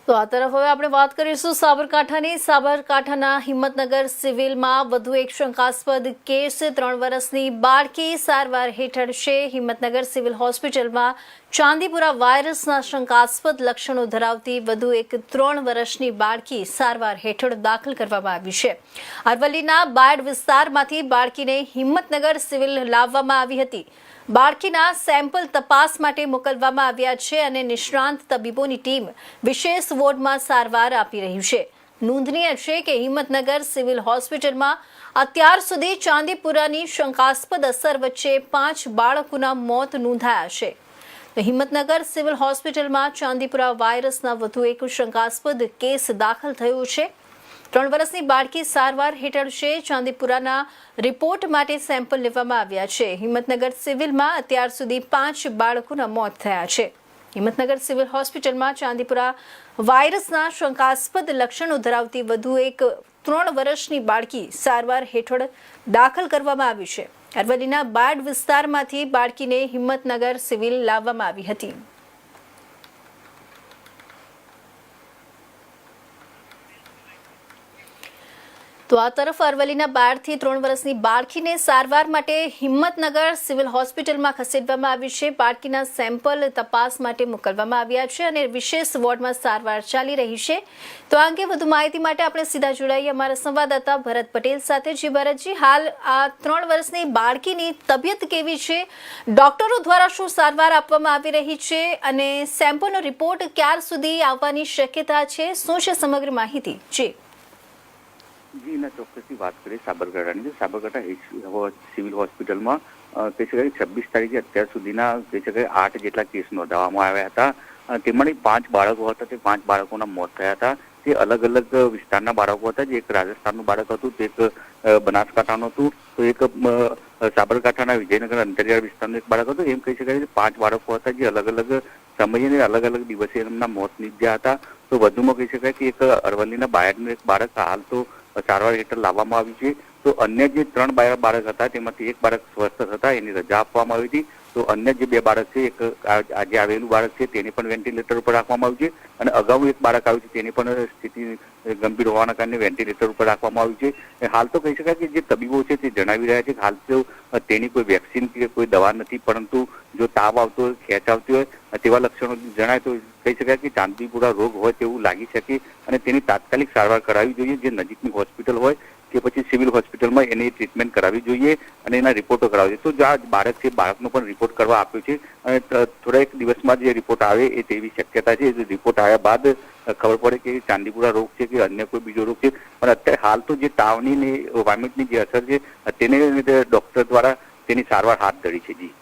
તો આ તરફ હવે આપણે વાત કરીશું સાબરકાંઠાના હિંમતનગર સિવિલમાં વધુ એક શંકાસ્પદ કેસ 3 વર્ષની બાળકી સારવાર હેઠળ છે। હિંમતનગર સિવિલ હોસ્પિટલમાં ચાંદીપુરા વાયરસના શંકાસ્પદ લક્ષણો ધરાવતી વધુ એક 3 વર્ષની બાળકી સારવાર હેઠળ દાખલ કરવામાં આવી છે। અરવલ્લીના બાયડ વિસ્તારમાંથી બાળકીને હિંમતનગર સિવિલ લાવવામાં આવી હતી। બાળકીના સેમ્પલ તપાસ માટે મોકલવામાં આવ્યા છે અને નિષ્ણાંત તબીબોની ટીમ વિશેષ વોર્ડમાં સારવાર આપી રહી છે। નોંધનીય છે કે હિંમતનગર સિવિલ હોસ્પિટલમાં અત્યાર સુધી ચાંદીપુરાની શંકાસ્પદ અસર વચ્ચે 5 બાળકોના મોત નોંધાયા છે। હિંમતનગર સિવિલ હોસ્પિટલમાં ચાંદીપુરા વાયરસના વધુ એક શંકાસ્પદ કેસ દાખલ થયો છે। 3 વર્ષની બાળકી સારવાર હેઠળ છે। ચાંદીપુરાના રિપોર્ટ માટે સેમ્પલ લેવામાં આવ્યા છે। હિંમતનગર સિવિલમાં અત્યાર સુધી 5 બાળકોના મોત થયા છે। હિંમતનગર સિવિલ હોસ્પિટલમાં ચાંદીપુરા વાયરસના શંકાસ્પદ લક્ષણો ધરાવતી વધુ એક 3 વર્ષની બાળકી સારવાર હેઠળ દાખલ કરવામાં આવી છે। અરવલ્લીના બાયડ વિસ્તારમાંથી બાળકીને હિંમતનગર સિવિલ લાવવામાં આવી હતી। તો આ તરફ અરવલ્લીના બાયડથી 3 વર્ષની બાળકીને સારવાર માટે હિંમતનગર સિવિલ હોસ્પિટલમાં ખસેડવામાં આવી છે। બાળકીના સેમ્પલ તપાસ માટે મોકલવામાં આવ્યા છે અને વિશેષ વોર્ડમાં સારવાર ચાલી રહી છે। તો આ અંગે વધુ માહિતી માટે આપણે સીધા જોડાઈએ અમારા સંવાદદાતા ભરત પટેલ સાથે। જી ભરતજી, હાલ આ 3 વર્ષની બાળકીની તબિયત કેવી છે? ડોક્ટરો દ્વારા શું સારવાર આપવામાં આવી રહી છે અને સેમ્પલનો રિપોર્ટ ક્યાર સુધી આવવાની શક્યતા છે? શું છે સમગ્ર માહિતી? જી જી એના ચોક્કસથી વાત કરીએ સાબરકાંઠાની। સાબરકાંઠા સિવિલ હોસ્પિટલમાં કહી શકાય 26 તારીખે અત્યાર સુધીના કહી શકાય 8 જેટલા કેસ નોંધવામાં આવ્યા હતા। તેમાંની 5 બાળકો હતા, તે 5 બાળકોના મોત થયા હતા। તે અલગ અલગ વિસ્તારના બાળકો હતા। જે એક રાજસ્થાનનું બાળક હતું, તે એક બનાસકાંઠાનું હતું, તો એક સાબરકાંઠાના વિજયનગર અંતરિયાળ વિસ્તારનું એક બાળક હતું। એમ કહી શકાય કે 5 બાળકો હતા જે અલગ અલગ સમયે અને અલગ અલગ દિવસે એમના મોત નીપજ્યા હતા। તો વધુમાં કહી શકાય કે એક અરવલ્લીના બાયડનું એક બાળક હાલ તો સારવાર હેઠળ લાવવામાં આવ્યું છે। તો અન્ય જે 3 બાળક હતા તેમાંથી એક બાળક સ્વસ્થ હતા, એની રજા આપવામાં આવી હતી। તો અન્ય જે 2 બાળક છે, એક આજે આવેલું બાળક છે તેને પણ વેન્ટિલેટર ઉપર રાખવામાં આવ્યું છે અને અગાઉ એક બાળક આવ્યું છે તેની પણ સ્થિતિ ગંભીર હોવાના કારણે વેન્ટિલેટર ઉપર રાખવામાં આવ્યું છે। હાલ તો કહી શકાય કે જે તબીબો છે તે જણાવી રહ્યા છે કે હાલ તો તેની કોઈ વેક્સિન કે કોઈ દવા નથી, પરંતુ જો તાવ આવતો હોય, ખેંચ આવતી હોય, તેવા લક્ષણો જણાય તો કહી શકાય કે ચાંદીપુરા રોગ હોય તેવું લાગી શકે અને તેની તાત્કાલિક સારવાર કરાવવી જોઈએ। જે નજીકની હોસ્પિટલ હોય કે પછી સિવિલ હોસ્પિટલમાં એની ટ્રીટમેન્ટ કરાવવી જોઈએ અને એના રિપોર્ટો કરાવવી જોઈએ। તો જે બાળક છે, બાળકનો પણ રિપોર્ટ કરવા આપ્યો છે અને થોડા એક દિવસમાં જે રિપોર્ટ આવે એ તેવી શક્યતા છે। રિપોર્ટ આવ્યા બાદ ખબર પડે કે ચાંદીપુરા રોગ છે કે અન્ય કોઈ બીજો રોગ છે। પણ અત્યારે હાલ તો જે તાવની ને વોમિટની જે અસર છે તેને લીધે ડોક્ટર દ્વારા તેની સારવાર હાથ ધરી છે। જી